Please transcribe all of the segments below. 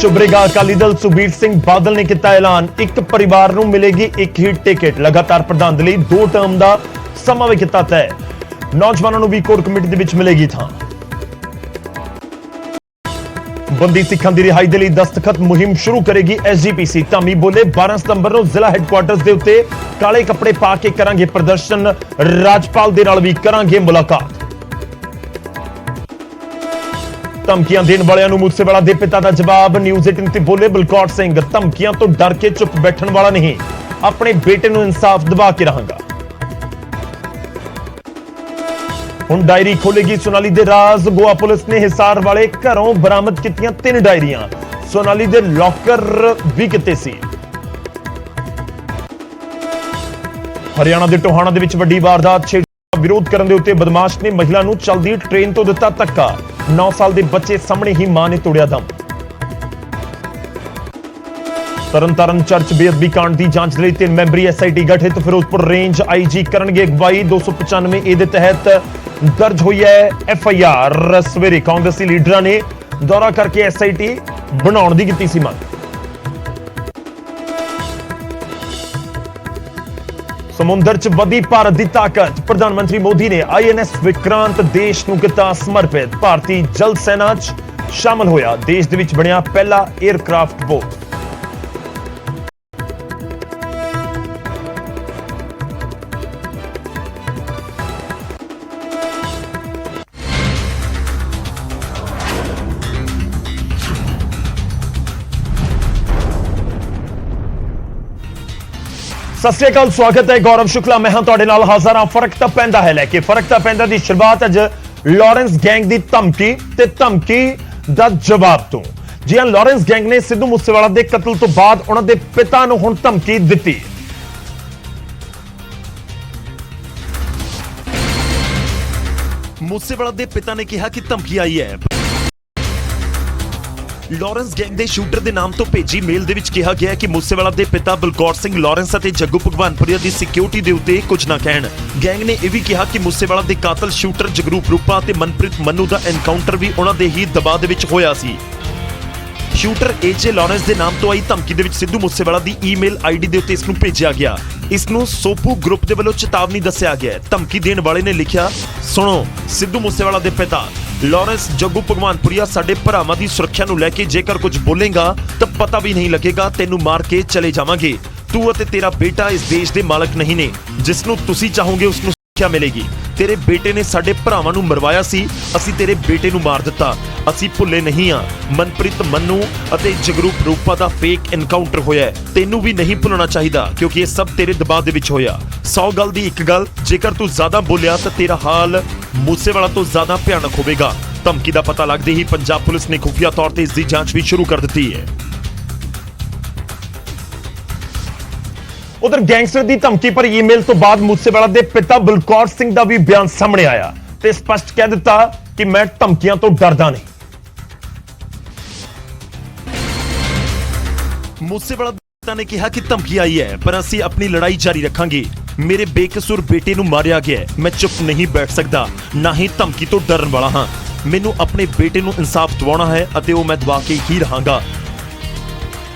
चुभरेगा अकाली दल। सुखबीर सिंह बादल ने किया ऐलान, एक परिवार को मिलेगी एक ही टिकट। लगातार प्रधान के लिए 2 टर्म का समा भी किया तय। नौजवानों को भी कोर कमेटी के विच मिलेगी थां। बंदी सिखां की रिहाई के लिए दस्तखत मुहिम शुरू करेगी एसजीपीसी। धामी बोले 12 सितंबर को जिला हैडक्वार्टर्स के उत्ते काले कपड़े पा के करांगे प्रदर्शन। राज्यपाल के नाल भी करांगे मुलाकात। धमकियां देने वालों मूसेवाला के पिता का जवाब। न्यूज़ 18 ते बोले बलकौर सिंह, धमकियां तो डर के चुप बैठने वाला नहीं, अपने बेटे को इंसाफ दिवा के रहांगा। हुण डायरी खोलेगी सोनाली दे राज। गोवा पुलिस ने हिसार वाले घरों बरामद कीतियां 3 डायरियां। सोनाली दे लॉकर भी किते सी। हरियाणा के टोहाना दे विच वड्डी वारदात। छेड़ा विरोध करने उत्ते बदमाश ने महिला नूं चलदी ट्रेन तो दिता धक्का। 9 साल के बच्चे सामने ही मां ने तोड़िया दम। तरनतारन चर्च बेअदबी कांड की जांच लई 3 मैंबरी एसआईटी गठित। फिरोजपुर रेंज आईजी करनगे अगवाई। 295 ए दे तहत दर्ज हुई है एफआईआर। सवेरे कांग्रेसी लीडर ने दौरा करके एसआईटी बनाने की कीती सी मांग। समुद्र च वधी भारत की ताकत। प्रधानमंत्री मोदी ने आईएनएस विक्रांत देश नूं किता समर्पित। भारतीय जल सेना च शामिल होया। देश दे विच बनिया पहला एयरक्राफ्ट बोट। सत श्री अकाल, स्वागत है। गौरव शुक्ला मैं हां तुहाडे नाल हाज़र हां। फर्क तां पैंदा है लैके फर्क तां पैंदा दी शुरुआत अज लॉरेंस गैंग दी धमकी ते धमकी दा जवाब तो। जी हां, लॉरेंस गैंग ने सिद्धू मूसेवाला दे कतल तो बाद उन्हां दे पिता नूं हुण धमकी दित्ती। मूसेवाला दे पिता ने कहा कि धमकी आई है। लॉरेंस गैंग ਦੇ ਸ਼ੂਟਰ ਦੇ ਨਾਮ ਤੋਂ ਭੇਜੀ ਮੇਲ ਦੇ ਵਿੱਚ ਕਿਹਾ ਗਿਆ ਕਿ ਮੂਸੇਵਾਲਾ ਦੇ ਪਿਤਾ ਬਲਕੌਰ ਸਿੰਘ ਲੌਰੈਂਸ ਅਤੇ ਜੱਗੂ ਭਗਵਾਨਪੁਰੀਆ ਦੀ ਸਿਕਿਉਰਿਟੀ ਦੇ ਉੱਤੇ ਕੁਝ ਨਾ ਕਹਿਣ। ਗੈਂਗ ਨੇ ਇਹ ਵੀ ਕਿਹਾ ਕਿ ਮੂਸੇਵਾਲਾ ਦੇ ਕਾਤਲ ਸ਼ੂਟਰ ਜਗਰੂਪ ਰੂਪਾ ਤੇ ਮਨਪ੍ਰੀਤ ਮੰਨੂ ਦਾ ਐਨਕਾਊਂਟਰ ਵੀ ਉਹਨਾਂ ਦੇ ਹੀ ਦਬਾਅ ਦੇ ਵਿੱਚ ਹੋਇਆ ਸੀ। ਸ਼ੂਟਰ ਏਜੇ ਲੌਰੈਂਸ ਦੇ ਨਾਮ ਤੋਂ ਆਈ ਧਮਕੀ ਦੇ ਵਿੱਚ ਸਿੱਧੂ ਮੂਸੇਵਾਲਾ ਦੀ ਈਮੇਲ ਆਈਡੀ ਦੇ ਉੱਤੇ ਇਸ ਨੂੰ ਭੇਜਿਆ ਗਿਆ। ਇਸ ਨੂੰ ਸੋਪੂ ਗਰੁੱਪ ਦੇ ਵੱਲੋਂ ਚੇਤਾਵਨੀ ਦੱਸਿਆ ਗਿਆ ਹੈ। ਧਮਕੀ ਦੇਣ ਵਾਲੇ ਨੇ ਲਿਖਿਆ, ਸੁਣੋ ਸਿੱਧੂ ਮੂਸੇਵਾਲਾ ਦੇ ਪਿਤਾ लॉरेंस जग्गू भगवानपुरिया साडे भरावां दी सुरक्षा नूं लैके जेकर कुछ बोलेगा तो पता भी नहीं लगेगा, तेनू मार के चले जावांगे। तू अते तेरा बेटा इस देश दे मालक नहीं ने, जिसनूं तुसीं चाहोगे उसनूं सुरक्षा मिलेगी। तेरे बेटे ने साडे भरावां नूं मरवाया सी, असीं तेरे बेटे नूं मार दिता, असीं भुल्ले नहीं हाँ। मनप्रीत मन्नू अते जगरूप रूपा दा फेक एनकाउंटर होया है, तेनू भी नहीं भुल्लना चाहिदा क्योंकि ये सब तेरे दबाव दे विच होया। 100 गल दी एक गल, जेकर तू ज्यादा बोलिया तो तेरा हाल मूसेवाला तो ज्यादा भयानक होगा। धमकी का पता लगते ही पंजाब पुलिस ने खुफिया तौर पर इसकी जांच भी शुरू कर दी है। उधर गैंगस्टर की धमकी पर ईमेल तो बाद मूसेवाला के पिता बलकौर सिंह का भी बयान सामने आया ते स्पष्ट कह दिता कि मैं धमकियां तो डरदा नहीं। मूसेवाला ने कहा कि धमकी आई है पर असीं अपनी लड़ाई जारी रखांगे। मेरे बेकसूर बेटे नूं मारिया गया, मैं चुप नहीं बैठ सकता, ना ही धमकी तो डरन वाला हाँ। मैनू अपने बेटे नूं इंसाफ दिवाउणा है अते वो मैं दिवा के ही रहांगा।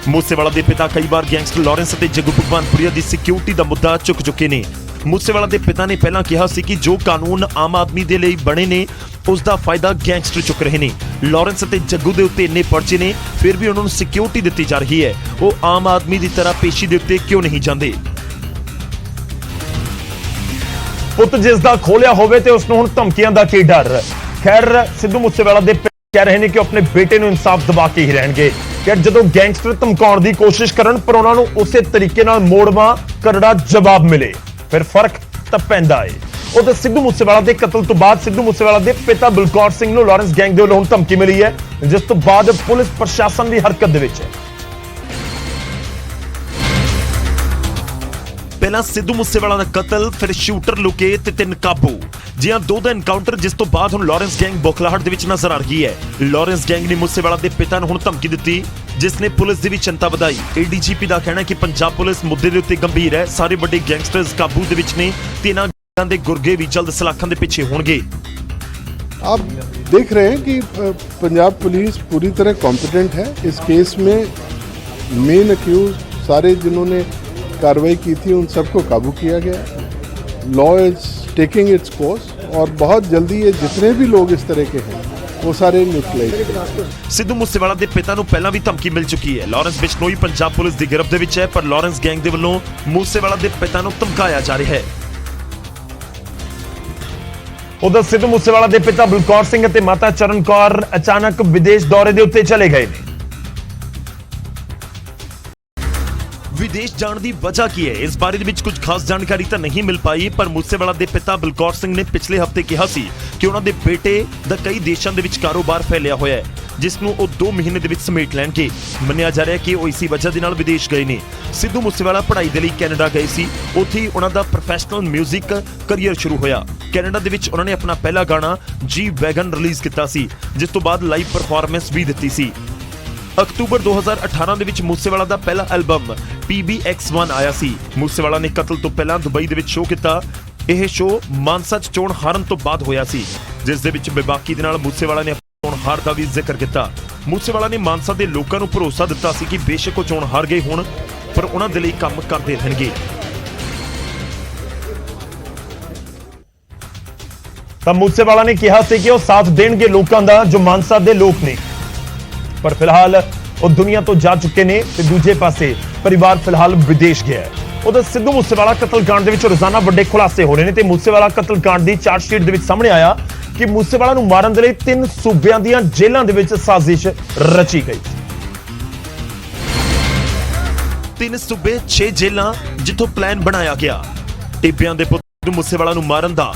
मूसेवाला दे पिता कई बार गैंगस्टर लॉरेंस अते जग्गू भगवानपुरिया दी सिक्योरिटी दा मुद्दा चुक चुके ने। मूसेवाला दे पिता ने पहला कहा सी कि जो कानून आम आदमी दे लई बने ने उसका फायदा गैंगस्टर चुक रहे ने। लॉरेंस अते जग्गू दे उत्ते इन्ने पर्चे ने फिर भी उन्होंने सिक्योरिटी दी जा रही है, वो आम आदमी की तरह पेशी दे उत्ते क्यों नहीं जाते। पुत जिसका खोलिया होवे ते उसनूं हुण धमकियां दा की डर। खैर सिद्धू मूसेवाला दे कह रहे हैं कि अपने बेटे नूं इंसाफ दिवा के ही रहेंगे। कि जदों गैंगस्टर धमकाउण दी कोशिश करन पर उन्हां नूं उसे तरीके नाल मोड़वा करड़ा जवाब मिले, फिर फर्क तां पैंदा है। उधर सिद्धू मूसेवाला के कतल तो बाद सिद्धू मूसेवाला के पिता बलकौर सिंह नूं लॉरेंस गैंग दे वल्लों हुण धमकी मिली है, जिस तो बाद पुलिस प्रशासन की हरकत दे विच है। पहला सिद्धू मूसेवाला का कतल, फिर शूटर लुके ते 3 काबू। जी हां, 2 दा एनकाउंटर जिस तो बाद हुण लॉरेंस गैंग बौखलाहट दे विच नजर आ रही है। लॉरेंस गैंग ने मूसेवाला के पिता नूं हुण धमकी दित्ती, जिसने पुलिस की भी चिंता वधाई। एडीजीपी का कहना है कि पंजाब पुलिस मुद्दे के उत्ते गंभीर है, सारे बड़े गैंगस्टर्स काबू दे विच ने ते इन्हां गैंगां दे गुरगे भी जल्द सलाखां दे पिछे होणगे। अब देख रहे हैं कि पंजाब पुलिस पूरी तरह कॉम्पिटेंट है इस केस में। मेन अक्यूज सारे जिन्होंने कार्रवाई की थी उन सबको काबू किया गया। Law is taking its course और बहुत जल्दी ये जितने भी लोग इस तरह के हैं वो ਸਾਰੇ ਨਿਊਟਰਲਾਈਜ਼। ਸਿੱਧੂ ਮੂਸੇਵਾਲਾ ਦੇ ਪਿਤਾ ਨੂੰ ਪਹਿਲਾਂ ਵੀ ਧਮਕੀ ਮਿਲ ਚੁੱਕੀ ਹੈ। ਲਾਰੈਂਸ ਬਿਸ਼ਨੋਈ ਪੰਜਾਬ ਪੁਲਿਸ ਦੀ ਗਿਰਫਤ ਦੇ ਵਿੱਚ ਹੈ, ਪਰ ਲਾਰੈਂਸ ਗੈਂਗ ਦੇ ਵੱਲੋਂ ਮੂਸੇਵਾਲਾ ਦੇ ਪਿਤਾ ਨੂੰ ਧਮਕਾਇਆ ਜਾ ਰਿਹਾ ਹੈ। ਉਧਰ ਸਿੱਧੂ ਮੂਸੇਵਾਲਾ ਦੇ ਪਿਤਾ ਬਲਕੌਰ ਸਿੰਘ ਅਤੇ ਮਾਤਾ ਚਰਨ ਕੌਰ ਅਚਾਨਕ ਵਿਦੇਸ਼ ਦੌਰੇ ਦੇ ਉੱਤੇ ਚਲੇ ਗਏ ਨੇ। विदेश जाने की वजह की है, इस बारे में कुछ खास जानकारी तो नहीं मिल पाई, पर मूसेवाला के पिता बलकौर सिंह ने पिछले हफ्ते कहा सी कि उन्होंने बेटे का कई देशों के कारोबार फैलिया होया है, जिसनों वो 2 महीने के समेट लैणगे। मन्निया जा रहा है कि वो इसी वजह के नाल विदेश गए ने। सिद्धू मूसेवाला पढ़ाई के लिए कैनेडा गए सी, उत्थे उन्होंने प्रोफैशनल म्यूजिक करियर शुरू होया। कैनेडा दे विच उन्होंने अपना पहला गाना जी वैगन रिलीज किया सी, जिस तो बाद लाइव परफॉर्मेंस भी दी सी। अक्तूबर 2018 ਦੇ ਵਿੱਚ ਮੂਸੇਵਾਲਾ ਦਾ ਪਹਿਲਾ ਐਲਬਮ PBX1 ਆਇਆ ਸੀ। ਮੂਸੇਵਾਲਾ ਨੇ ਕਤਲ ਤੋਂ ਪਹਿਲਾਂ ਦੁਬਈ ਦੇ ਵਿੱਚ ਸ਼ੋਅ ਕੀਤਾ। ਇਹ ਸ਼ੋਅ ਮਾਨਸਾ 'ਚ ਚੋਣ ਹਾਰਨ ਤੋਂ ਬਾਅਦ ਹੋਇਆ ਸੀ, ਜਿਸ ਦੇ ਵਿੱਚ ਬੇਬਾਕੀ ਦੇ ਨਾਲ ਮੂਸੇਵਾਲਾ ਨੇ ਚੋਣ ਹਾਰ ਦਾ ਵੀ ਜ਼ਿਕਰ ਕੀਤਾ। ਮੂਸੇਵਾਲਾ ਨੇ ਮਾਨਸਾ ਦੇ ਲੋਕਾਂ ਨੂੰ ਭਰੋਸਾ ਦਿੱਤਾ ਸੀ ਕਿ ਬੇਸ਼ੱਕ ਉਹ ਚੋਣ ਹਾਰ ਗਏ ਹੋਣ, ਪਰ ਉਹਨਾਂ ਦੇ ਲਈ ਕੰਮ ਕਰਦੇ ਰਹਿਣਗੇ। ਤਾਂ ਮੂਸੇਵਾਲਾ ਨੇ ਕਿਹਾ ਸੀ ਕਿ ਉਹ ਸਾਥ ਦੇਣਗੇ ਲੋਕਾਂ ਦਾ ਜੋ ਮਾਨਸਾ ਦੇ ਲੋਕ ਨੇ, पर फिलहाल वो दुनिया तो जा चुके ने ते दूजे पासे परिवार फिलहाल विदेश गया है। उधर सिद्धू मूसेवाला कतलकांड दे विच रोजाना बड़े खुलासे हो रहे हैं ते मूसेवाला कतलकांड दी चार्जशीट दे विच सामने आया कि मूसेवाला नूं मारन दे लई 3 सूबियां दीयां जेलां दे विच साजिश रची गई। 3 सूबे 6 जेलां जिथों प्लान बनाया गया। टिब्बियां दे पुੱਤ सिद्धू मूसेवाला नूं मारन दा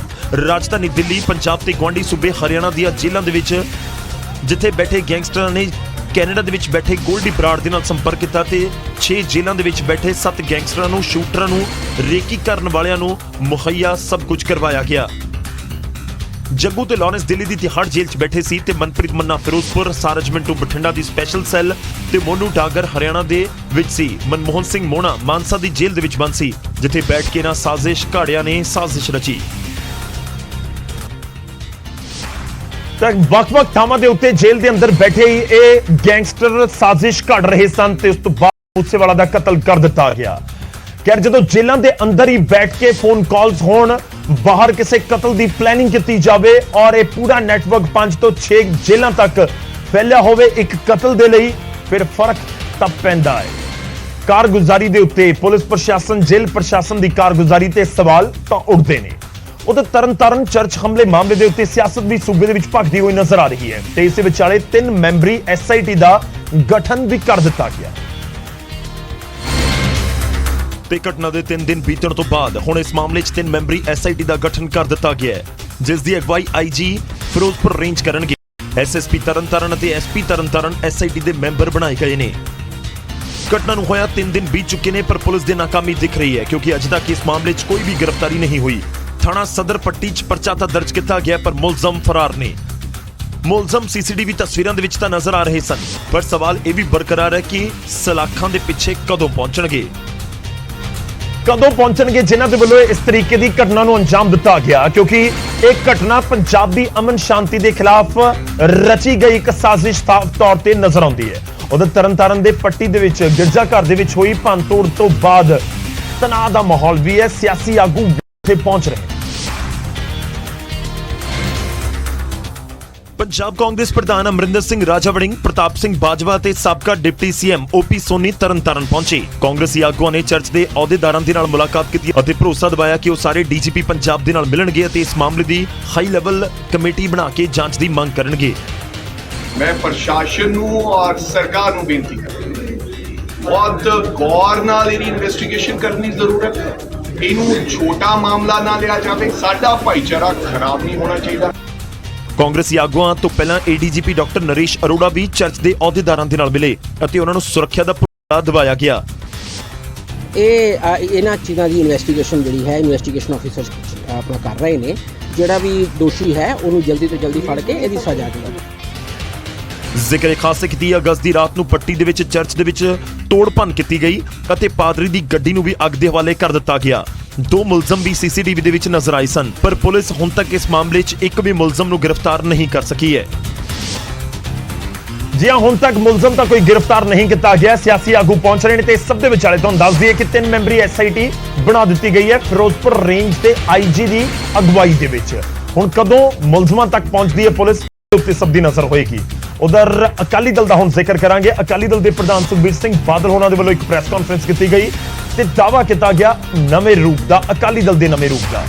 राजधानी दिल्ली, पंजाब ते गुआंढी सूबे हरियाणा दीयां जेलां दे विच जिथे बैठे गैंगस्टरां ने कैनेडा ਦੇ ਵਿੱਚ ਬੈਠੇ ਗੋਲਡੀ ਬਰਾੜ ਦੇ ਨਾਲ ਸੰਪਰਕ ਕੀਤਾ ਤੇ 6 ਜੇਲ੍ਹਾਂ ਦੇ ਵਿੱਚ ਬੈਠੇ 7 ਗੈਂਗਸਟਰਾਂ ਨੂੰ, ਸ਼ੂਟਰਾਂ ਨੂੰ, ਰੇਕੀ ਕਰਨ ਵਾਲਿਆਂ ਨੂੰ ਮੁਹੱਈਆ ਸਭ ਕੁਝ ਕਰਵਾਇਆ ਗਿਆ। ਜੱਗੂ ਤੇ ਲਾਰੈਂਸ ਦਿੱਲੀ ਦੀ ਤਿਹਾੜ ਜੇਲ੍ਹ 'ਚ ਬੈਠੇ ਸੀ ਤੇ ਮਨਪ੍ਰੀਤ ਮੰਨਾ ਫਿਰੋਜ਼ਪੁਰ, ਸਾਰਜ ਮਿੰਟੂ ਬਠਿੰਡਾ ਦੀ ਸਪੈਸ਼ਲ ਸੈੱਲ ਤੇ ਮੋਨੂ ਡਾਗਰ ਹਰਿਆਣਾ ਦੇ ਵਿੱਚ ਸੀ। ਮਨਮੋਹਨ ਸਿੰਘ ਮੋਣਾ ਮਾਨਸਾ ਦੀ ਜੇਲ੍ਹ ਦੇ ਵਿੱਚ ਬੰਦ ਸੀ, ਜਿੱਥੇ ਬੈਠ ਕੇ ਨਾ ਸਾਜ਼ਿਸ਼ ਘਾੜਿਆਂ ਨੇ ਸਾਜ਼ਿਸ਼ ਰਚੀ। ਤਾਂ ਵੱਖ-ਵੱਖ ਥਾਵਾਂ ਦੇ ਉੱਤੇ ਜੇਲ੍ਹ ਦੇ ਅੰਦਰ ਬੈਠੇ ਹੀ ਇਹ ਗੈਂਗਸਟਰ ਸਾਜ਼ਿਸ਼ ਘੜ ਰਹੇ ਸਨ ਤੇ ਉਸ ਤੋਂ ਬਾਅਦ ਮੂਸੇਵਾਲਾ ਦਾ ਕਤਲ ਕਰ ਦਿੱਤਾ ਗਿਆ। ਖੈਰ ਜਦੋਂ ਜੇਲ੍ਹਾਂ ਦੇ ਅੰਦਰ ਹੀ ਬੈਠ ਕੇ ਫੋਨ ਕਾਲਸ ਹੋਣ, ਬਾਹਰ ਕਿਸੇ ਕਤਲ ਦੀ ਪਲੈਨਿੰਗ ਕੀਤੀ ਜਾਵੇ ਔਰ ਇਹ ਪੂਰਾ ਨੈਟਵਰਕ 5 ਤੋਂ 6 ਜੇਲ੍ਹਾਂ ਤੱਕ ਫੈਲਿਆ ਹੋਵੇ ਇੱਕ ਕਤਲ ਦੇ ਲਈ, ਫਿਰ ਫਰਕ ਤਾਂ ਪੈਂਦਾ ਹੈ। ਕਾਰਗੁਜ਼ਾਰੀ ਦੇ ਉੱਤੇ ਪੁਲਿਸ ਪ੍ਰਸ਼ਾਸਨ, ਜੇਲ੍ਹ ਪ੍ਰਸ਼ਾਸਨ ਦੀ ਕਾਰਗੁਜ਼ਾਰੀ ਤੇ ਸਵਾਲ ਤਾਂ ਉੱਠਦੇ ਨੇ। उधर तरनतारन चर्च हमले मामले के उत्ते सियासत भी सूबे दे विच भखदी हुई नजर आ रही है ते इस विचाले 3 मैंबरी SIT का गठन भी कर दिता गया। ਤੇ ਘਟਨਾ ਦੇ 3 ਦਿਨ ਬੀਤਣ ਤੋਂ ਬਾਅਦ ਹੁਣ ਇਸ ਮਾਮਲੇ 'ਚ 3 ਮੈਂਬਰੀ SIT ਦਾ ਗਠਨ ਕਰ ਦਿੱਤਾ ਗਿਆ ਹੈ, ਜਿਸ ਦੀ ਅਗਵਾਈ IG ਫਿਰੋਜ਼ਪੁਰ ਰੇਂਜ ਕਰਨਗੇ। SSP ਤਰਨਤਾਰਨ ਅਤੇ SP ਤਰਨਤਾਰਨ SIT ਦੇ ਮੈਂਬਰ ਬਣਾਏ ਗਏ ਨੇ। ਘਟਨਾ ਨੂੰ ਹੋਇਆ 3 ਦਿਨ ਬੀਤ ਚੁੱਕੇ ਨੇ, ਪਰ ਪੁਲਿਸ ਦੀ ਨਾਕਾਮੀ ਦਿਖ ਰਹੀ ਹੈ ਕਿਉਂਕਿ ਅਜੇ ਤੱਕ ਇਸ ਮਾਮਲੇ 'ਚ ਕੋਈ ਵੀ ਗ੍ਰਿਫਤਾਰੀ ਨਹੀਂ ਹੋਈ। थाना सदर पट्टी च परचा तां दर्ज किया गया, पर मुलजम फरार ने। मुलजम CCTV तस्वीरां दे विच तां नजर आ रहे सन, पर सवाल यह भी बरकरार है कि सलाखां दे पिछे कदों पहुंचणगे जिन्हां दे वल्लों इस तरीके की घटना नूं अंजाम दिता गया, क्योंकि एक घटना पंजाब दी अमन शांति के खिलाफ रची गई एक साजिश तौर पर नजर आउंदी है। उधर तरनतारन दे पट्टी दे विच गिरजाघर दे विच होई भंनतोड़ तो बाद तनाव दा माहौल भी है, सियासी आगू पहुंच रहे हैं। पंजाब कांग्रेस प्रधान अमरिंदर सिंह राजा वड़िंग, प्रताप सिंह बाजवा ते साबका डिप्टी CM OP सोनी तरनताਰਨ पहुंचे। कांग्रेसी आगुआं ने चर्च के अहुदेदारां दे नाल मुलाकात की और भरोसा दिवाया कि वो सारे DGP पंजाब दे नाल मिलणगे ते इस मामले की हाई लेवल कमेटी बना के जांच की मांग करनगे। मैं प्रशासन नूं और सरकार नूं बेनती करदा, बहुत गौर नाल इहदी इन्वेस्टिगेशन करनी जरूरत है। इहनूं छोटा मामला ना लिया जाए, साडा भाईचारा खराब नहीं होना चाहिए। ਕਾਂਗਰਸੀ ਆਗੂਆਂ ਤੋਂ ਪਹਿਲਾਂ ADGP ਡਾਕਟਰ ਨਰੇਸ਼ ਅਰੋੜਾ ਵੀ ਚਰਚ ਦੇ ਅਹੁਦੇਦਾਰਾਂ ਦੇ ਨਾਲ ਮਿਲੇ ਅਤੇ ਉਹਨਾਂ ਨੂੰ ਸੁਰੱਖਿਆ ਦਾ ਭਰੋਸਾ ਦਿਵਾਇਆ ਗਿਆ। ਇਹਨਾਂ ਚੀਜ਼ਾਂ ਦੀ ਇਨਵੈਸਟੀਗੇਸ਼ਨ ਜਿਹੜੀ ਹੈ ਇਨਵੈਸਟੀਗੇਸ਼ਨ ਆਫੀਸਰ ਆਪਣਾ ਕਰ ਰਹੇ ਨੇ, ਜਿਹੜਾ ਵੀ ਦੋਸ਼ੀ ਹੈ ਉਹਨੂੰ ਜਲਦੀ ਤੋਂ ਜਲਦੀ ਫੜ ਕੇ ਇਹਦੀ ਸਜ਼ਾ ਦਿਵਾਓ। ਜ਼ਿਕਰ ਖਾਸ ਹੈ ਕਿ 30 ਅਗਸਤ ਦੀ ਰਾਤ ਨੂੰ ਪੱਟੀ ਦੇ ਵਿੱਚ ਚਰਚ ਦੇ ਵਿੱਚ ਤੋੜ ਭੰਨ ਕੀਤੀ ਗਈ ਅਤੇ ਪਾਦਰੀ ਦੀ ਗੱਡੀ ਨੂੰ ਵੀ ਅੱਗ ਦੇ ਹਵਾਲੇ ਕਰ ਦਿੱਤਾ ਗਿਆ। ਦੋ ਮੁਲਜ਼ਮ ਵੀ ਸੀਸੀਟੀਵੀ ਦੇ ਵਿੱਚ ਨਜ਼ਰ ਆਏ ਸਨ, ਪਰ ਪੁਲਿਸ ਹੁਣ ਤੱਕ ਇਸ ਮਾਮਲੇ 'ਚ ਇੱਕ ਵੀ ਮੁਲਜ਼ਮ ਨੂੰ ਗ੍ਰਿਫਤਾਰ ਨਹੀਂ ਕਰ ਸਕੀ ਹੈ। ਜੀ ਹਾਂ, ਹੁਣ ਤੱਕ ਮੁਲਜ਼ਮ ਤਾਂ ਕੋਈ ਗ੍ਰਿਫਤਾਰ ਨਹੀਂ ਕੀਤਾ ਗਿਆ। ਸਿਆਸੀ ਆਗੂ ਪਹੁੰਚ ਰਹੇ ਨੇ ਤੇ ਇਸ ਸਭ ਦੇ ਵਿਚਾਲੇ ਤੁਹਾਨੂੰ ਦੱਸ ਦਈਏ ਕਿ 3 ਮੈਂਬਰੀ SIT ਬਣਾ ਦਿੱਤੀ ਗਈ ਹੈ ਫਿਰੋਜ਼ਪੁਰ ਰੇਂਜ ਤੇ IG ਦੀ ਅਗਵਾਈ ਦੇ ਵਿੱਚ। ਹੁਣ ਕਦੋਂ ਮੁਲਜ਼ਮਾਂ ਤੱਕ ਪਹੁੰਚਦੀ ਹੈ ਪੁਲਿਸ ਉੱਤੇ ਸਭ ਦੀ ਨਜ਼ਰ ਹੋਏਗੀ। ਉਧਰ ਅਕਾਲੀ ਦਲ ਦਾ ਹੁਣ ਜ਼ਿਕਰ ਕਰਾਂਗੇ। ਅਕਾਲੀ ਦਲ ਦੇ ਪ੍ਰਧਾਨ ਸੁਖਬੀਰ ਸਿੰਘ ਬਾਦਲ ਹੋਣਾ ਦੇ ਵੱਲੋਂ ਇੱਕ ਪ੍ਰੈਸ ਕਾਨਫਰੰਸ ਕੀਤੀ ਗਈ ਤੇ ਦਾਅਵਾ ਕੀਤਾ ਗਿਆ ਨਵੇਂ ਰੂਪ ਦਾ, ਅਕਾਲੀ ਦਲ ਦੇ ਨਵੇਂ ਰੂਪ ਦਾ।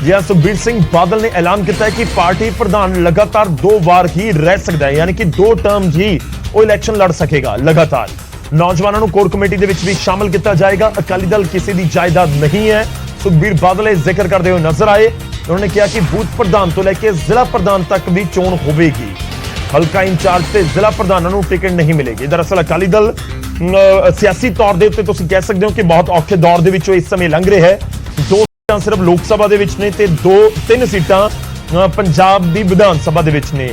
ਜਿਹਾ ਸੁਖਬੀਰ ਸਿੰਘ ਬਾਦਲ ਨੇ ਐਲਾਨ ਕੀਤਾ ਹੈ ਕਿ ਪਾਰਟੀ ਪ੍ਰਧਾਨ ਲਗਾਤਾਰ 2 ਵਾਰ ਹੀ ਰਹਿ ਸਕਦਾ ਹੈ, ਯਾਨੀ ਕਿ 2 ਟਰਮਜ਼ ਹੀ ਉਹ ਇਲੈਕਸ਼ਨ ਲੜ ਸਕੇਗਾ ਲਗਾਤਾਰ। ਨੌਜਵਾਨਾਂ ਨੂੰ ਕੋਰ ਕਮੇਟੀ ਦੇ ਵਿੱਚ ਵੀ ਸ਼ਾਮਲ ਕੀਤਾ ਜਾਏਗਾ। ਅਕਾਲੀ ਦਲ ਕਿਸੇ ਦੀ ਜਾਇਦਾਦ ਨਹੀਂ ਹੈ। ਸੁਖਬੀਰ ਬਾਦਲ ਇਹ ਜ਼ਿਕਰ ਕਰਦੇ ਹੋਏ ਨਜ਼ਰ ਆਏ। ਉਹਨਾਂ ਨੇ ਕਿਹਾ ਕਿ ਬੂਥ ਪ੍ਰਧਾਨ ਤੋਂ ਲੈ ਕੇ ਜ਼ਿਲ੍ਹਾ ਪ੍ਰਧਾਨ ਤੱਕ ਵੀ ਚੋਣ ਹੋਵੇਗੀ। ਹਲਕਾ ਇੰਚਾਰਜ ਤੇ ਜ਼ਿਲ੍ਹਾ ਪ੍ਰਧਾਨਾਂ ਨੂੰ ਟਿਕਟ ਨਹੀਂ ਮਿਲੇਗੀ। ਦਰਅਸਲ ਅਕਾਲੀ ਦਲ ਸਿਆਸੀ ਤੌਰ ਦੇ ਉੱਤੇ ਤੁਸੀਂ ਕਹਿ ਸਕਦੇ ਹੋ ਕਿ ਬਹੁਤ ਔਖੇ ਦੌਰ ਦੇ ਵਿੱਚੋਂ ਇਸ ਸਮੇਂ ਲੰਘ ਰਿਹਾ ਹੈ। 2 ਸੀਟਾਂ ਸਿਰਫ ਲੋਕ ਸਭਾ ਦੇ ਵਿੱਚ ਨੇ ਤੇ 3 ਸੀਟਾਂ ਪੰਜਾਬ ਦੀ ਵਿਧਾਨ ਸਭਾ ਦੇ ਵਿੱਚ ਨੇ।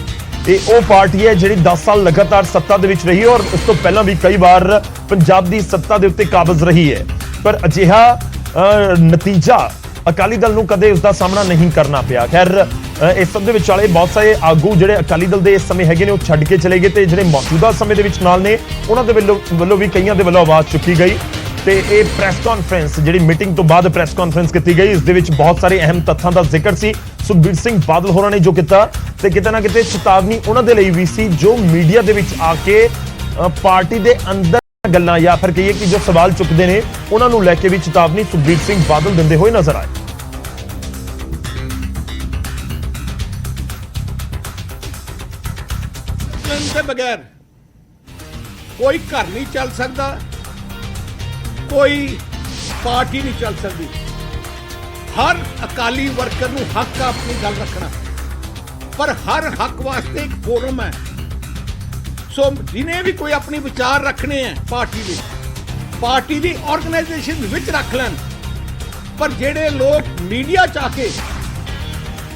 ਇਹ ਉਹ ਪਾਰਟੀ ਹੈ ਜਿਹੜੀ 10 ਸਾਲ ਲਗਾਤਾਰ ਸੱਤਾ ਦੇ ਵਿੱਚ ਰਹੀ ਔਰ ਉਸ ਤੋਂ ਪਹਿਲਾਂ ਵੀ ਕਈ ਵਾਰ ਪੰਜਾਬ ਦੀ ਸੱਤਾ ਦੇ ਉੱਤੇ ਕਾਬਜ਼ ਰਹੀ ਹੈ, ਪਰ ਅਜਿਹਾ ਨਤੀਜਾ ਅਕਾਲੀ ਦਲ ਨੂੰ ਕਦੇ ਉਸ ਦਾ ਸਾਹਮਣਾ ਨਹੀਂ ਕਰਨਾ ਪਿਆ। ਖੈਰ, ਇਸ ਸਭ ਦੇ ਵਿਚਾਲੇ ਬਹੁਤ ਸਾਰੇ ਆਗੂ ਜਿਹੜੇ ਅਕਾਲੀ ਦਲ ਦੇ ਇਸ ਸਮੇਂ ਹੈਗੇ ਨੇ ਉਹ ਛੱਡ ਕੇ ਚਲੇ ਗਏ ਤੇ ਜਿਹੜੇ ਮੌਜੂਦਾ ਸਮੇਂ ਦੇ ਵਿੱਚ ਨਾਲ ਨੇ ਉਹਨਾਂ ਦੇ ਵੱਲੋਂ ਵੀ ਕਈਆਂ ਦੇ ਵੱਲੋਂ ਆਵਾਜ਼ ਚੁੱਕੀ ਗਈ। ਤੇ ਇਹ ਪ੍ਰੈਸ ਕਾਨਫਰੰਸ ਜਿਹੜੀ ਮੀਟਿੰਗ ਤੋਂ ਬਾਅਦ ਪ੍ਰੈਸ ਕਾਨਫਰੰਸ ਕੀਤੀ ਗਈ, ਇਸ ਦੇ ਵਿੱਚ ਬਹੁਤ ਸਾਰੇ ਅਹਿਮ ਤੱਥਾਂ ਦਾ ਜ਼ਿਕਰ ਸੀ। ਸੁਖਬੀਰ ਸਿੰਘ ਬਾਦਲ ਹੋਰਾਂ ਨੇ ਜੋ ਕੀਤਾ ਤੇ ਕਿਤੇ ਨਾ ਕਿਤੇ ਚੇਤਾਵਨੀ ਉਹਨਾਂ ਦੇ ਲਈ ਵੀ ਸੀ ਜੋ ਮੀਡੀਆ ਦੇ ਵਿੱਚ ਆ ਕੇ ਪਾਰਟੀ ਦੇ ਅੰਦਰ ਗੱਲਾਂ ਜਾਂ ਫਿਰ ਕਹੀਏ ਕਿ ਜੋ ਸਵਾਲ ਚੁੱਕਦੇ ਨੇ ਉਹਨਾਂ ਨੂੰ ਲੈ ਕੇ ਵੀ ਚੇਤਾਵਨੀ ਸੁਖਬੀਰ ਸਿੰਘ ਬਾਦਲ ਦਿੰਦੇ ਹੋਏ ਨਜ਼ਰ ਆਏ। से बगैर कोई घर नहीं चल सकता, कोई पार्टी नहीं चल सकती। हर अकाली वर्कर नूं हक अपनी गल रखना, पर हर हक वास्ते एक फोरम है। सो जिन्हें भी कोई अपने विचार रखने हैं पार्टी दी ऑर्गेनाइजेशन विच रख लैन, पर जेड़े लोग मीडिया च आके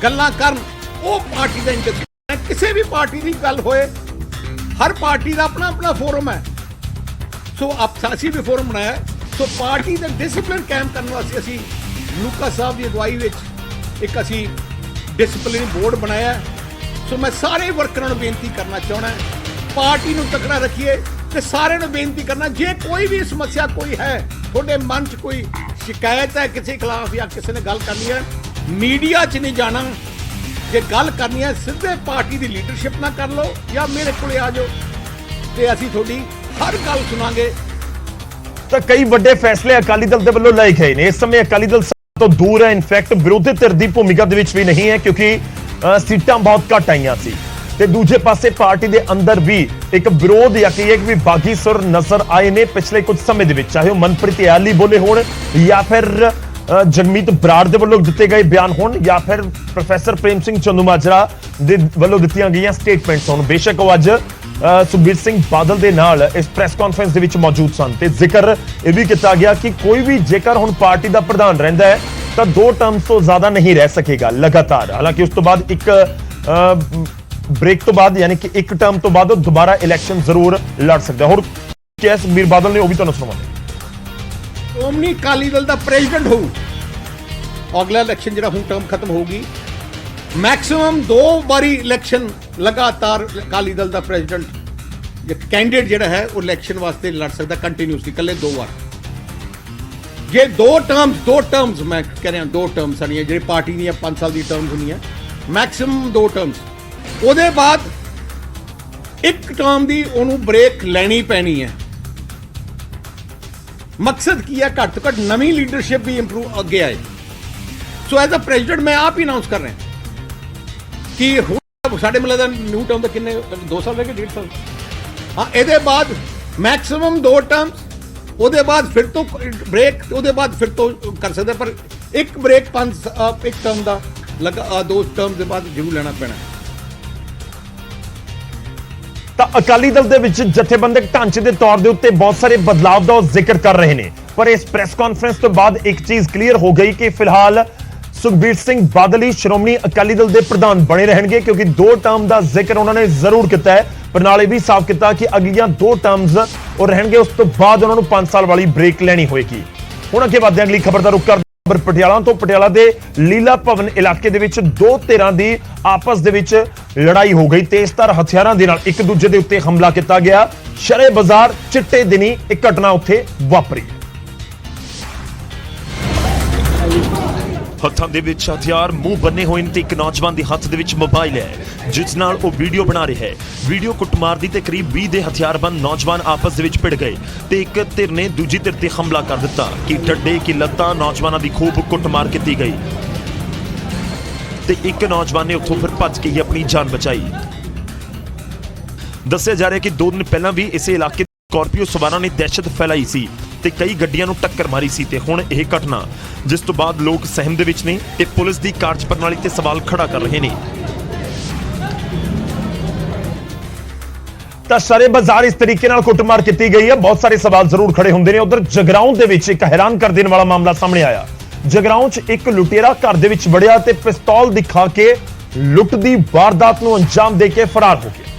गल्लां करन वो पार्टी दा इंटरफेयर। किसी भी पार्टी की गल होए, हर पार्टी का अपना अपना फोरम है। सो अब असीं भी फोरम बनाया। सो पार्टी का डिसिपलिन कायम करने वास्ते असीं मलूका साहब की अगवाई विच एक असीं डिसिपलिन बोर्ड बनाया। सो मैं सारे वर्करां नूं बेनती करना चाहना पार्टी नूं तकड़ा रखिए ते सारे नूं बेनती करना जे कोई भी समस्या कोई है, थोड़े मन च कोई शिकायत है किसी खिलाफ या किसी ने गल करनी है, मीडिया च नहीं जाना। जे गल करनी है सीधे पार्टी की लीडरशिप ना कर लो या मेरे को आ जाओ ते असीं थोड़ी हर गल सुनांगे। ਤਾਂ ਕਈ ਵੱਡੇ ਫੈਸਲੇ ਅਕਾਲੀ ਦਲ ਦੇ ਵੱਲੋਂ ਲਏ ਗਏ ਨੇ। ਇਸ ਸਮੇਂ ਅਕਾਲੀ ਦਲ ਸਭ ਤੋਂ ਦੂਰ ਹੈ, ਇਨਫੈਕਟ ਵਿਰੋਧੀ ਧਿਰ ਦੀ ਭੂਮਿਕਾ ਦੇ ਵਿੱਚ ਵੀ ਨਹੀਂ ਹੈ ਕਿਉਂਕਿ ਸੀਟਾਂ ਬਹੁਤ ਘੱਟ ਆਈਆਂ ਸੀ ਤੇ ਦੂਜੇ ਪਾਸੇ ਪਾਰਟੀ ਦੇ ਅੰਦਰ ਵੀ ਇੱਕ ਵਿਰੋਧ ਜਾਂ ਕਹੀਏ ਕਿ ਬਾਗੀ ਸੁਰ ਨਜ਼ਰ ਆਏ ਨੇ ਪਿਛਲੇ ਕੁਝ ਸਮੇਂ ਦੇ ਵਿੱਚ, ਚਾਹੇ ਉਹ ਮਨਪ੍ਰੀਤ ਇਆਲੀ ਬੋਲੇ ਹੋਣ ਜਾਂ ਫਿਰ ਜਗਮੀਤ ਬਰਾੜ ਦੇ ਵੱਲੋਂ ਦਿੱਤੇ ਗਏ ਬਿਆਨ ਹੋਣ ਜਾਂ ਫਿਰ ਪ੍ਰੋਫੈਸਰ ਪ੍ਰੇਮ ਸਿੰਘ ਚੰਦੂਮਾਜਰਾ ਦੇ ਵੱਲੋਂ ਦਿੱਤੀਆਂ ਗਈਆਂ ਸਟੇਟਮੈਂਟਸ ਹੋਣ। ਬੇਸ਼ੱਕ ਉਹ ਅੱਜ ਸੁਖਬੀਰ ਸਿੰਘ ਬਾਦਲ ਦੇ ਨਾਲ ਇਸ ਪ੍ਰੈਸ ਕਾਨਫਰੰਸ ਦੇ ਵਿੱਚ ਮੌਜੂਦ ਸਨ ਤੇ ਜ਼ਿਕਰ ਇਹ ਵੀ ਕੀਤਾ ਗਿਆ ਕਿ ਕੋਈ ਵੀ ਜੇਕਰ ਹੁਣ ਪਾਰਟੀ ਦਾ ਪ੍ਰਧਾਨ ਰਹਿੰਦਾ ਹੈ ਤਾਂ 2 ਟਰਮਸ ਤੋਂ ਜ਼ਿਆਦਾ ਨਹੀਂ ਰਹਿ ਸਕੇਗਾ ਲਗਾਤਾਰ। ਹਾਲਾਂਕਿ ਉਸ ਤੋਂ ਬਾਅਦ ਇੱਕ ਬ੍ਰੇਕ ਤੋਂ ਬਾਅਦ ਯਾਨੀ ਕਿ ਇੱਕ ਟਰਮ ਤੋਂ ਬਾਅਦ ਉਹ ਦੁਬਾਰਾ ਇਲੈਕਸ਼ਨ ਜ਼ਰੂਰ ਲੜ ਸਕਦਾ। ਹੋਰ ਕਿਹਾ ਸੁਖਬੀਰ ਬਾਦਲ ਨੇ ਉਹ ਵੀ ਤੁਹਾਨੂੰ ਸੁਣਾਵਾਂਗੇ। ਸ਼੍ਰੋਮਣੀ ਅਕਾਲੀ ਦਲ ਦਾ ਪ੍ਰੈਜ਼ੀਡੈਂਟ ਹੋਊ ਅਗਲਾ ਇਲੈਕਸ਼ਨ ਜਿਹੜਾ ਹੁਣ ਟਰਮ ਖਤਮ ਹੋਊਗੀ, ਮੈਕਸਿਮਮ 2 ਵਾਰੀ ਇਲੈਕਸ਼ਨ ਲਗਾਤਾਰ ਅਕਾਲੀ ਦਲ ਦਾ ਪ੍ਰੈਜ਼ੀਡੈਂਟ ਜਾਂ ਕੈਂਡੀਡੇਟ ਜਿਹੜਾ ਹੈ ਉਹ ਇਲੈਕਸ਼ਨ ਵਾਸਤੇ ਲੜ ਸਕਦਾ ਕੰਟੀਨਿਊਸਲੀ ਇਕੱਲੇ 2 ਵਾਰ। ਜੇ 2 ਟਰਮਸ ਮੈਂ ਕਹਿ ਰਿਹਾ 2 ਟਰਮਸ ਸਾਡੀਆਂ ਜਿਹੜੀ ਪਾਰਟੀ ਦੀਆਂ 5 ਸਾਲ ਦੀ ਟਰਮਸ ਹੁੰਦੀਆਂ ਮੈਕਸਿਮਮ 2 ਟਰਮਸ, ਉਹਦੇ ਬਾਅਦ ਇੱਕ ਟਰਮ ਦੀ ਉਹਨੂੰ ਬ੍ਰੇਕ ਲੈਣੀ ਪੈਣੀ ਹੈ। मकसद की है घट तो घट नवी लीडरशिप भी इंप्रूव अगे आए। सो एज अ प्रेजिडेंट मैं आप ही अनाउंस कर रहे हैं कि साढ़े मतलब न्यू टर्म तक किन्ने 2 साल रह गए 1.5 साल। हाँ, ये बाद मैक्सिमम 2 टर्म्स, ਉਹਦੇ ਬਾਅਦ ਫਿਰ ਤੋਂ ਬ੍ਰੇਕ, ਉਹਦੇ ਬਾਅਦ ਫਿਰ ਤੋਂ ਕਰ ਸਕਦੇ, ਪਰ ਇੱਕ ਬ੍ਰੇਕ 1 ਟਰਮ ਦਾ ਲਗਾ 2 ਟਰਮ ਦੇ ਬਾਅਦ ਜ਼ਰੂਰ ਲੈਣਾ ਪੈਣਾ। ਤਾਂ ਅਕਾਲੀ ਦਲ ਦੇ ਵਿੱਚ ਜਥੇਬੰਦਕ ਢਾਂਚੇ ਦੇ ਤੌਰ ਦੇ ਉੱਤੇ ਬਹੁਤ ਸਾਰੇ ਬਦਲਾਅ ਦਾ ਜ਼ਿਕਰ ਕਰ ਰਹੇ ਨੇ, ਪਰ ਇਸ ਪ੍ਰੈਸ ਕਾਨਫਰੰਸ ਤੋਂ ਬਾਅਦ ਇੱਕ ਚੀਜ਼ ਕਲੀਅਰ ਹੋ ਗਈ ਕਿ ਫਿਲਹਾਲ ਸੁਖਬੀਰ ਸਿੰਘ ਬਾਦਲ ਹੀ ਸ਼੍ਰੋਮਣੀ ਅਕਾਲੀ ਦਲ ਦੇ ਪ੍ਰਧਾਨ ਬਣੇ ਰਹਿਣਗੇ, ਕਿਉਂਕਿ 2 ਟਰਮ ਦਾ ਜ਼ਿਕਰ ਉਹਨਾਂ ਨੇ ਜ਼ਰੂਰ ਕੀਤਾ ਹੈ, ਪਰ ਨਾਲ ਇਹ ਵੀ ਸਾਫ਼ ਕੀਤਾ ਕਿ ਅਗਲੀਆਂ 2 ਟਰਮਸ ਉਹ ਰਹਿਣਗੇ, ਉਸ ਤੋਂ ਬਾਅਦ ਉਹਨਾਂ ਨੂੰ 5 ਸਾਲ ਵਾਲੀ ਬ੍ਰੇਕ ਲੈਣੀ ਹੋਏਗੀ। ਹੁਣ ਅੱਗੇ ਵਧਦੇ ਹਾਂ, ਅਗਲੀ ਖਬਰ ਦਾ ਰੁਖ ਕਰਦੇ ਪਰ ਪਟਿਆਲਾ ਤੋਂ ਪਟਿਆਲਾ ਦੇ ਲੀਲਾ ਭਵਨ ਇਲਾਕੇ ਦੇ ਵਿੱਚ ਦੋ ਧਿਰਾਂ ਦੀ ਆਪਸ ਦੇ ਵਿੱਚ ਲੜਾਈ ਹੋ ਗਈ। ਤੇਜ਼ਧਾਰ ਹਥਿਆਰਾਂ ਦੇ ਨਾਲ ਇੱਕ ਦੂਜੇ ਦੇ ਉੱਤੇ ਹਮਲਾ ਕੀਤਾ ਗਿਆ। ਸ਼ਰੇ ਬਾਜ਼ਾਰ ਚਿੱਟੇ ਦਿਨੀ ਇਹ ਘਟਨਾ ਉੱਥੇ ਵਾਪਰੀ। ਹੱਥਾਂ ਦੇ ਵਿੱਚ ਹਥਿਆਰ, ਮੂੰਹ ਬੰਨੇ ਹੋਏ ਨੇ ਤੇ ਇੱਕ ਨੌਜਵਾਨ ਦੇ ਹੱਥ ਦੇ ਵਿੱਚ ਮੋਬਾਈਲ ਹੈ ਜਿਸ ਨਾਲ ਉਹ ਵੀਡੀਓ ਬਣਾ ਰਿਹਾ ਹੈ। ਵੀਡੀਓ ਕੁੱਟਮਾਰ ਦੀ ਤੇ ਕਰੀਬ 20 ਦੇ ਹਥਿਆਰਬੰਦ ਨੌਜਵਾਨ ਆਪਸ ਦੇ ਵਿੱਚ ਭਿੜ ਗਏ ਤੇ ਇੱਕ ਧਿਰ ਨੇ ਦੂਜੀ ਧਿਰ ਤੇ ਹਮਲਾ ਕਰ ਦਿੱਤਾ ਕਿ ਡੱਡੇ ਕਿ ਲੱਤਾਂ ਨੌਜਵਾਨਾਂ ਦੀ ਖੂਬ ਕੁੱਟਮਾਰ ਕੀਤੀ ਗਈ ਤੇ ਇੱਕ ਨੌਜਵਾਨ ਨੇ ਉੱਥੋਂ ਫਿਰ ਭੱਜ ਕੇ ਹੀ ਆਪਣੀ ਜਾਨ ਬਚਾਈ। ਦੱਸਿਆ ਜਾ ਰਿਹਾ ਕਿ 2 ਦਿਨ ਪਹਿਲਾਂ ਵੀ ਇਸੇ ਇਲਾਕੇ ਸਕਾਰਪੀਓ ਸਵਾਰਾਂ ਨੇ ਦਹਿਸ਼ਤ ਫੈਲਾਈ ਸੀ ਤੇ ਕਈ ਗੱਡੀਆਂ ਨੂੰ ਟੱਕਰ ਮਾਰੀ ਸੀ ਤੇ ਹੁਣ ਇਹ ਘਟਨਾ ਜਿਸ ਤੋਂ ਬਾਅਦ ਲੋਕ ਸਹਿਮ ਦੇ ਵਿੱਚ ਨੇ ਤੇ ਪੁਲਿਸ ਦੀ ਕਾਰਜਪ੍ਰਣਾਲੀ ਤੇ ਸਵਾਲ ਖੜਾ ਕਰ ਰਹੇ ਨੇ। ਤਾਂ ਸ਼ਰੇ ਬਾਜ਼ਾਰ ਇਸ ਤਰੀਕੇ ਨਾਲ ਕੁੱਟਮਾਰ ਕੀਤੀ ਗਈ ਹੈ, ਬਹੁਤ ਸਾਰੇ ਸਵਾਲ ਜ਼ਰੂਰ ਖੜੇ ਹੁੰਦੇ ਨੇ। ਉਧਰ ਜਗਰਾਉਂ ਦੇ ਵਿੱਚ ਇੱਕ ਹੈਰਾਨ ਕਰ ਦੇਣ ਵਾਲਾ ਮਾਮਲਾ ਸਾਹਮਣੇ ਆਇਆ। ਜਗਰਾਉਂ 'ਚ ਇੱਕ ਲੁਟੇਰਾ ਘਰ ਦੇ ਵਿੱਚ ਵੜਿਆ ਤੇ ਪਿਸਤੌਲ ਦਿਖਾ ਕੇ ਲੁੱਟ ਦੀ ਵਾਰਦਾਤ ਨੂੰ ਅੰਜਾਮ ਦੇ ਕੇ ਫਰਾਰ ਹੋ ਗਿਆ।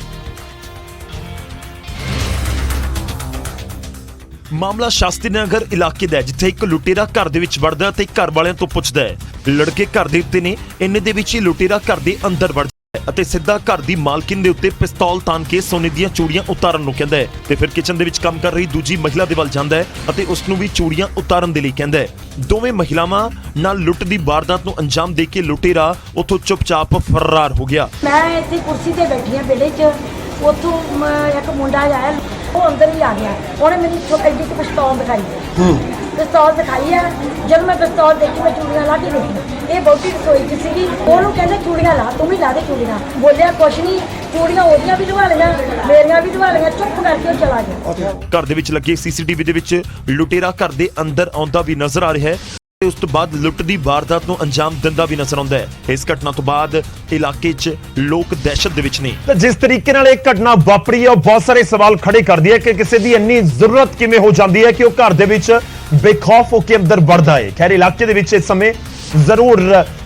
ਮਾਮਲਾ ਸ਼ਾਸਤਰੀ ਨਗਰ ਇਲਾਕੇ ਦਾ ਹੈ ਜਿੱਥੇ ਇੱਕ ਲੁਟੇਰਾ ਘਰ ਦੇ ਵਿੱਚ ਵੜਦਾ ਤੇ ਘਰ ਵਾਲਿਆਂ ਤੋਂ ਪੁੱਛਦਾ ਹੈ। ਲੜਕੇ ਘਰ ਦੇ ਉੱਤੇ ਨੇ, ਇੰਨੇ ਦੇ ਵਿੱਚ ਹੀ ਲੁਟੇਰਾ ਘਰ ਦੇ ਅੰਦਰ ਵੜ ਜਾਂਦਾ ਹੈ ਅਤੇ ਸਿੱਧਾ ਘਰ ਦੀ ਮਾਲਕਿਨ ਦੇ ਉੱਤੇ ਪਿਸਤੌਲ ਤਾਨ ਕੇ ਸੋਨੇ ਦੀਆਂ ਚੂੜੀਆਂ ਉਤਾਰਨ ਨੂੰ ਕਹਿੰਦਾ ਹੈ ਤੇ ਫਿਰ ਕਿਚਨ ਦੇ ਵਿੱਚ ਕੰਮ ਕਰ ਰਹੀ ਦੂਜੀ ਮਹਿਲਾ ਦੇ ਵੱਲ ਜਾਂਦਾ ਹੈ ਅਤੇ ਉਸ ਨੂੰ ਵੀ ਚੂੜੀਆਂ ਉਤਾਰਨ ਦੇ ਲਈ ਕਹਿੰਦਾ ਹੈ। ਦੋਵੇਂ ਮਹਿਲਾਵਾਂ ਨਾਲ ਲੁੱਟ ਦੀ ਵਾਰਦਾਤ ਨੂੰ ਅੰਜਾਮ ਦੇ ਕੇ ਲੁਟੇਰਾ ਉੱਥੋਂ ਚੁੱਪਚਾਪ ਫਰਾਰ ਹੋ ਗਿਆ। ਮੈਂ ਇੱਥੇ ਕੁਰਸੀ ਤੇ ਬੈਠੀ ਹਾਂ ਵਿਹੜੇ 'ਚ, ਉੱਥੋਂ ਇੱਕ ਮੁੰਡਾ ਆਇਆ, ਉਹ ਅੰਦਰ ਹੀ ਆ ਗਿਆ। ਉਹਨੇ ਮੈਨੂੰ ਐਡੀ ਕੁ ਪਿਸਤੌਲ ਦਿਖਾਈ, ਪਿਸਤੌਲ ਦਿਖਾਈ ਆ। ਜਦੋਂ ਮੈਂ ਪਿਸਤੌਲ ਦੇਖੀ ਮੈਂ ਚੂੜੀਆਂ ਲਾ ਕੇ ਦੇਖੀ, ਇਹ ਬਹੁਤੀ ਰਸੋਈ 'ਚ ਸੀਗੀ। ਉਹਨੂੰ ਕਹਿੰਦੇ ਚੂੜੀਆਂ ਲਾ, ਤੂੰ ਵੀ ਲਾ ਦੇ ਚੂੜੀਆਂ। ਬੋਲਿਆ ਕੁਛ ਨਹੀਂ, ਚੂੜੀਆਂ ਉਹਦੀਆਂ ਵੀ ਲਵਾ ਲਈਆਂ, ਮੇਰੀਆਂ ਵੀ ਲਵਾ ਲਈਆਂ। ਚੁੱਪ ਕਰਕੇ ਉਹ ਚਲਾ ਗਿਆ। ਘਰ ਦੇ ਵਿੱਚ ਲੱਗੇ ਸੀਸੀਟੀਵੀ ਦੇ ਵਿੱਚ ਲੁਟੇਰਾ ਘਰ ਦੇ ਅੰਦਰ ਆਉਂਦਾ ਵੀ ਨਜ਼ਰ ਆ ਰਿਹਾ ਹੈ ਤੇ ਉਸ ਤੋਂ ਬਾਅਦ ਲੁੱਟ ਦੀ ਵਾਰਦਾਤ ਨੂੰ ਅੰਜਾਮ ਦਿੰਦਾ ਵੀ ਨਜ਼ਰ ਆਉਂਦਾ ਹੈ। ਇਸ ਘਟਨਾ ਤੋਂ ਬਾਅਦ ਇਲਾਕੇ 'ਚ ਲੋਕ ਦਹਿਸ਼ਤ ਦੇ ਵਿੱਚ ਨੇ। ਤਾਂ ਜਿਸ ਤਰੀਕੇ ਨਾਲ ਇਹ ਘਟਨਾ ਵਾਪਰੀ ਹੈ ਉਹ ਬਹੁਤ ਸਾਰੇ ਸਵਾਲ ਖੜੇ ਕਰਦੀ ਹੈ ਕਿ ਕਿਸੇ ਦੀ ਇੰਨੀ ਜ਼ਰੂਰਤ ਕਿਵੇਂ ਹੋ ਜਾਂਦੀ ਹੈ ਕਿ ਉਹ ਘਰ ਦੇ ਵਿੱਚ ਬੇਖੌਫ ਹੋ ਕੇ ਅੰਦਰ ਵੜਦਾ ਹੈ। ਖੈਰ ਇਲਾਕੇ ਦੇ ਵਿੱਚ ਇਸ ਸਮੇਂ ਜ਼ਰੂਰ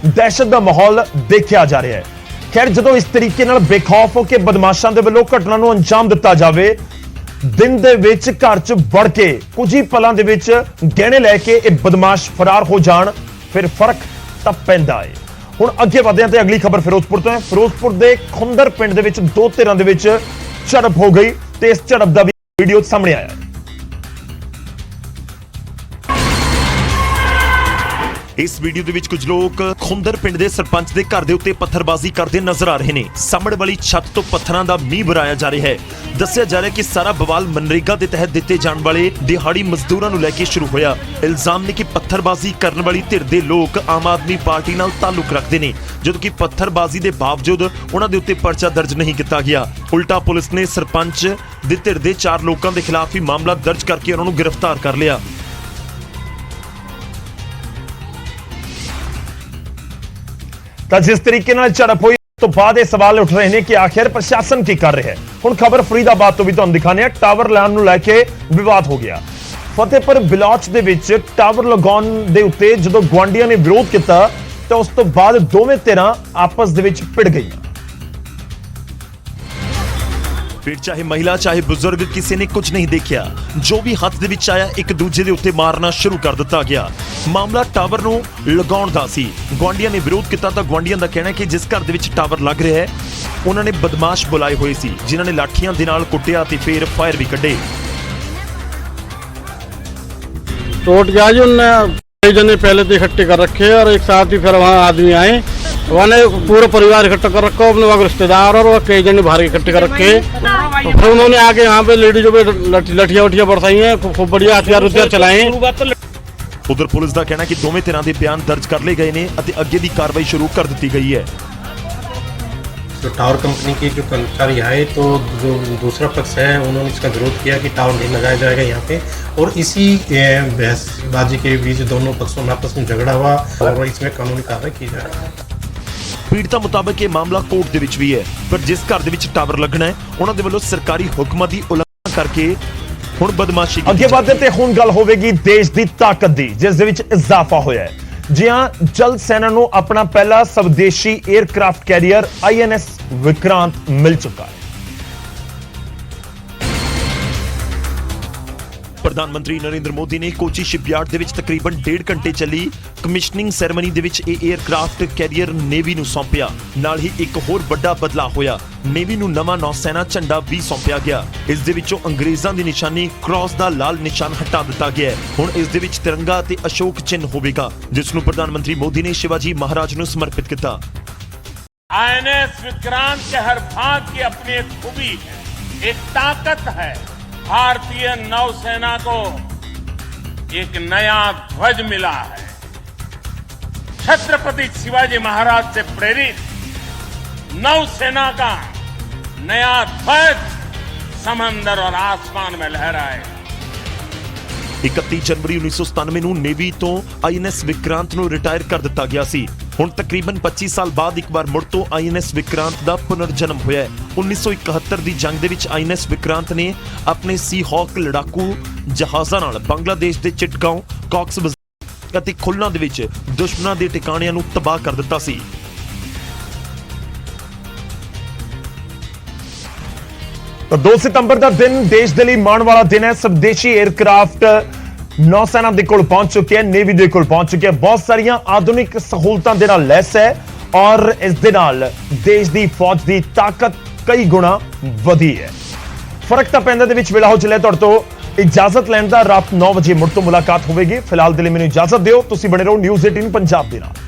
ਦਹਿਸ਼ਤ ਦਾ ਮਾਹੌਲ ਦੇਖਿਆ ਜਾ ਰਿਹਾ ਹੈ। ਖੈਰ ਜਦੋਂ ਇਸ ਤਰੀਕੇ ਨਾਲ ਬੇਖੌਫ ਹੋ ਕੇ ਬਦਮਾਸ਼ਾਂ ਦੇ ਵੱਲੋਂ ਘਟਨਾ ਨੂੰ ਅੰਜਾਮ ਦਿੱਤਾ ਜਾਵੇ, ਦਿਨ ਦੇ ਵਿੱਚ ਘਰ 'ਚ ਵੜ ਕੇ ਕੁਝ ਹੀ ਪਲਾਂ ਦੇ ਵਿੱਚ ਗਹਿਣੇ ਲੈ ਕੇ ਇਹ ਬਦਮਾਸ਼ ਫਰਾਰ ਹੋ ਜਾਣ, ਫਿਰ ਫਰਕ ਤਾਂ ਪੈਂਦਾ ਹੈ। ਹੁਣ ਅੱਗੇ ਵਧਦੇ ਹਾਂ ਤੇ ਅਗਲੀ ਖਬਰ ਫਿਰੋਜ਼ਪੁਰ ਤੋਂ ਹੈ। ਫਿਰੋਜ਼ਪੁਰ ਦੇ ਖੁੰਦਰ ਪਿੰਡ ਦੇ ਵਿੱਚ ਦੋ ਧਿਰਾਂ ਦੇ ਵਿੱਚ ਝੜਪ ਹੋ ਗਈ ਤੇ ਇਸ ਝੜਪ ਦਾ ਵੀ ਵੀਡੀਓ ਸਾਹਮਣੇ ਆਇਆ ਹੈ। ਇਸ ਵੀਡੀਓ ਦੇ ਵਿੱਚ ਕੁਝ ਲੋਕ ਖੁੰਦਰ ਪਿੰਡ ਦੇ ਸਰਪੰਚ ਦੇ ਘਰ ਦੇ ਉੱਤੇ ਪੱਥਰਬਾਜ਼ੀ ਕਰਦੇ ਨਜ਼ਰ ਆ ਰਹੇ ਨੇ। ਸਾਹਮਣੇ ਵਾਲੀ ਛੱਤ ਤੋਂ ਪੱਥਰਾਂ ਦਾ ਮੀਂਹ ਵਰਾਇਆ ਜਾ ਰਿਹਾ ਹੈ। ਦੱਸਿਆ ਜਾ ਰਿਹਾ ਕਿ ਸਾਰਾ ਬਵਾਲ ਮਨਰੇਗਾ ਦੇ ਤਹਿਤ ਦਿੱਤੇ ਜਾਣ ਵਾਲੇ ਦਿਹਾੜੀ ਮਜ਼ਦੂਰਾਂ ਨੂੰ ਲੈ ਕੇ ਸ਼ੁਰੂ ਹੋਇਆ। ਇਲਜ਼ਾਮ ਨੇ ਕਿ ਪੱਥਰਬਾਜ਼ੀ ਕਰਨ ਵਾਲੀ ਧਿਰ ਦੇ ਲੋਕ ਆਮ ਆਦਮੀ ਪਾਰਟੀ ਨਾਲ ਤਾਲੁਕ ਰੱਖਦੇ ਨੇ, ਜਦੋਂ ਕਿ ਪੱਥਰਬਾਜ਼ੀ ਦੇ ਬਾਵਜੂਦ ਉਹਨਾਂ ਦੇ ਉੱਤੇ ਪਰਚਾ ਦਰਜ ਨਹੀਂ ਕੀਤਾ ਗਿਆ। ਉਲਟਾ ਪੁਲਿਸ ਨੇ ਸਰਪੰਚ ਦੇ ਧਿਰ ਦੇ 4 ਲੋਕਾਂ ਦੇ ਖਿਲਾਫ ਹੀ ਮਾਮਲਾ ਦਰਜ ਕਰਕੇ ਉਹਨਾਂ ਨੂੰ ਗ੍ਰਿਫਤਾਰ ਕਰ ਲਿਆ। ਤਾਂ ਜਿਸ ਤਰੀਕੇ ਨਾਲ ਝੜਪ ਹੋਈ ਤੋਂ ਬਾਅਦ ਇਹ ਸਵਾਲ ਉੱਠ ਰਹੇ ਨੇ ਕਿ ਆਖਿਰ ਪ੍ਰਸ਼ਾਸਨ ਕੀ ਕਰ ਰਿਹਾ ਹੈ। ਹੁਣ ਖਬਰ ਫਰੀਦਾਬਾਦ ਤੋਂ ਵੀ ਤੁਹਾਨੂੰ ਦਿਖਾਣੇ ਆ। ਟਾਵਰ ਲਾਉਣ ਨੂੰ ਲੈ ਕੇ ਵਿਵਾਦ ਹੋ ਗਿਆ। ਫਤਿਹਪੁਰ ਬਲਾਚ ਦੇ ਵਿੱਚ ਟਾਵਰ ਲਗਾਉਣ ਦੇ ਉੱਤੇ ਜਦੋਂ ਗੁਆਂਢੀਆਂ ਨੇ ਵਿਰੋਧ ਕੀਤਾ ਤਾਂ ਉਸ ਤੋਂ ਬਾਅਦ ਦੋਵੇਂ ਧਿਰਾਂ ਆਪਸ ਦੇ ਵਿੱਚ ਭਿੜ ਗਈਆਂ। ਫਿਰ ਚਾਹੇ ਮਹਿਲਾ ਚਾਹੇ ਬਜ਼ੁਰਗ ਕਿਸੇ ਨੇ ਕੁਝ ਨਹੀਂ ਦੇਖਿਆ। ਜੋ ਵੀ ਹੱਥ ਦੇ ਵਿੱਚ ਆਇਆ ਇੱਕ ਦੂਜੇ ਦੇ ਉੱਤੇ ਮਾਰਨਾ ਸ਼ੁਰੂ ਕਰ ਦਿੱਤਾ ਗਿਆ। ਮਾਮਲਾ ਟਾਵਰ ਨੂੰ ਲਗਾਉਣ ਦਾ ਸੀ। ਗੁਆਂਢੀਆਂ ਨੇ ਵਿਰੋਧ ਕੀਤਾ ਤਾਂ ਗੁਆਂਢੀਆਂ ਦਾ ਕਹਿਣਾ ਹੈ ਕਿ ਜਿਸ ਘਰ ਦੇ ਵਿੱਚ ਟਾਵਰ ਲੱਗ ਰਿਹਾ ਹੈ ਉਹਨਾਂ ਨੇ ਬਦਮਾਸ਼ ਬੁਲਾਏ ਹੋਏ ਸੀ ਜਿਨ੍ਹਾਂ ਨੇ ਲਾਠੀਆਂ ਦੇ ਨਾਲ ਕੁੱਟਿਆ ਤੇ ਫਿਰ ਫਾਇਰ ਵੀ ਕੱਢੇ। टोट गया जी उनने, कई जने पहले तो इकट्ठे कर रखे और एक साथ ही फिर वहाँ आदमी आए, उन्होंने पूरा परिवार इकट्ठा कर रखा, अपने वहाँ रिश्तेदार और कई जने बाहर इकट्ठे कर रखे। तो फिर उन्होंने आके यहाँ पे लेडीजों पे लठियाँ उठियाँ बरसाई हैं, खूब बढ़िया हथियार उथियार चलाए। उधर पुलिस का कहना है कि दोवें तरह के बयान दर्ज कर ले गए ने अते अगे दी कार्रवाई शुरू कर दी गई है। तो टावर कंपनी के जो कर्मचारी आए तो जो दूसरा पक्ष है उन्होंने इसका विरोध किया कि टावर नहीं लगाया जाएगा यहाँ पे, और इसी बहसबाजी के बीच दोनों पक्षों में आपस में झगड़ा हुआ और इसमें कानूनी कार्रवाई की जाए। पीड़िता मुताबिक ये मामला कोर्ट दे विच भी है, पर जिस घर दे विच टावर लगना है उन्हां दे वल्लों सरकारी हुक्मां दी उलंघना करके हुण बदमाशी ਅੱਗੇ ਵਧਦੇ ਤੇ ਹੁਣ ਗੱਲ ਹੋਵੇਗੀ ਦੇਸ਼ ਦੀ ਤਾਕਤ ਦੀ, ਜਿਸ ਦੇ ਵਿੱਚ ਇਜ਼ਾਫਾ ਹੋਇਆ ਹੈ। ਜੀ ਹਾਂ, ਜਲ ਸੈਨਾ ਨੂੰ ਆਪਣਾ ਪਹਿਲਾ ਸਵਦੇਸ਼ੀ 에ਅਰਕ੍ਰਾਫਟ ਕੈਰੀਅਰ INS ਵਿਕਰਾਂਤ ਮਿਲ ਚੁੱਕਾ ਹੈ। ਪ੍ਰਧਾਨ ਮੰਤਰੀ ਨਰਿੰਦਰ ਮੋਦੀ ਨੇ ਕੋਚੀ ਸ਼ਿਪਯਾਰਡ ਦੇ ਵਿੱਚ ਤਕਰੀਬਨ 1.5 ਘੰਟੇ ਚੱਲੀ ਕਮਿਸ਼ਨਿੰਗ ਸੈਰੇਮਨੀ ਦੇ ਵਿੱਚ ਇਹ 에ਅਰਕ੍ਰਾਫਟ ਕੈਰੀਅਰ ਨੇਵੀ ਨੂੰ ਸੌਂਪਿਆ। ਨਾਲ ਹੀ ਇੱਕ ਹੋਰ ਵੱਡਾ ਬਦਲਾਅ ਹੋਇਆ, ਨੇਵੀ ਨੂੰ ਨਵਾਂ ਨੌਸੈਨਾ ਝੰਡਾ ਵੀ ਸੌਂਪਿਆ ਗਿਆ। ਇਸ ਦੇ ਵਿੱਚੋਂ ਅੰਗਰੇਜ਼ਾਂ ਦੀ ਨਿਸ਼ਾਨੀ ਕ੍ਰਾਸ ਦਾ ਲਾਲ ਨਿਸ਼ਾਨ ਹਟਾ ਦਿੱਤਾ ਗਿਆ ਹੈ। ਹੁਣ ਇਸ ਦੇ ਵਿੱਚ ਤਿਰੰਗਾ ਤੇ ਅਸ਼ੋਕ ਚਿੰਨ੍ਹ ਹੋਵੇਗਾ, ਜਿਸ ਨੂੰ ਪ੍ਰਧਾਨ ਮੰਤਰੀ ਮੋਦੀ ਨੇ शिवाजी महाराज ਨੂੰ ਸਮਰਪਿਤ ਕੀਤਾ। आईएनएस विक्रांत के हर भाग की अपनी एक खूबी है, एक ताकत है। भारतीय नौसेना को एक नया ध्वज मिला है। छत्रपति शिवाजी महाराज से प्रेरित नौसेना का नया ध्वज समंदर और आसमान में लहराए। 31 जनवरी 1997 ਨੂੰ ਨੇਵੀ ਤੋਂ ਆਈਐਨਐਸ ਵਿਕਰਾਂਤ ਨੂੰ ਰਿਟਾਇਰ ਕਰ ਦਿੱਤਾ ਗਿਆ ਸੀ। ਹੁਣ ਤਕਰੀਬਨ 25 ਸਾਲ ਬਾਅਦ ਇੱਕ ਵਾਰ ਮੁੜ ਤੋਂ ਆਈਐਨਐਸ ਵਿਕਰਾਂਤ ਦਾ ਪੁਨਰ ਜਨਮ ਹੋਇਆ ਹੈ। 1971 ਦੀ ਜੰਗ ਦੇ ਵਿੱਚ ਆਈਐਨਐਸ ਵਿਕਰਾਂਤ ਨੇ ਆਪਣੇ ਸੀ ਹੌਕ ਲੜਾਕੂ ਜਹਾਜ਼ਾਂ ਨਾਲ ਬੰਗਲਾਦੇਸ਼ ਦੇ ਚਿਟਗਾਂਵ, ਕਾਕਸ ਬਜ਼ਾਰ ਅਤੇ ਖੁਲਨਾ ਦੇ ਵਿੱਚ ਦੁਸ਼ਮਣਾਂ ਦੇ ਟਿਕਾਣਿਆਂ ਨੂੰ ਤਬਾਹ ਕਰ ਦਿੱਤਾ ਸੀ। तो 2 सितंबर का दिन देश के लिए माण वाला दिन है। स्वदेशी एयरक्राफ्ट नौसेना के कोल पहुंच चुके हैं, नेवी के कोल पहुंच चुके हैं। बहुत सारिया आधुनिक सहूलतां दे नाल लैस है और इस दे नाल देश की फौज की ताकत कई गुणा वधी है। फर्क तां पैंदा दे विच वेला हो चलिया। तुहाडे तो इजाजत लैण दा रात 9 बजे मुड़ तो मुलाकात होवेगी। फिलहाल दे लई मैनूं इजाजत दिओ। तुसीं बने रहो न्यूज़ 18 पंजाब दे नाल।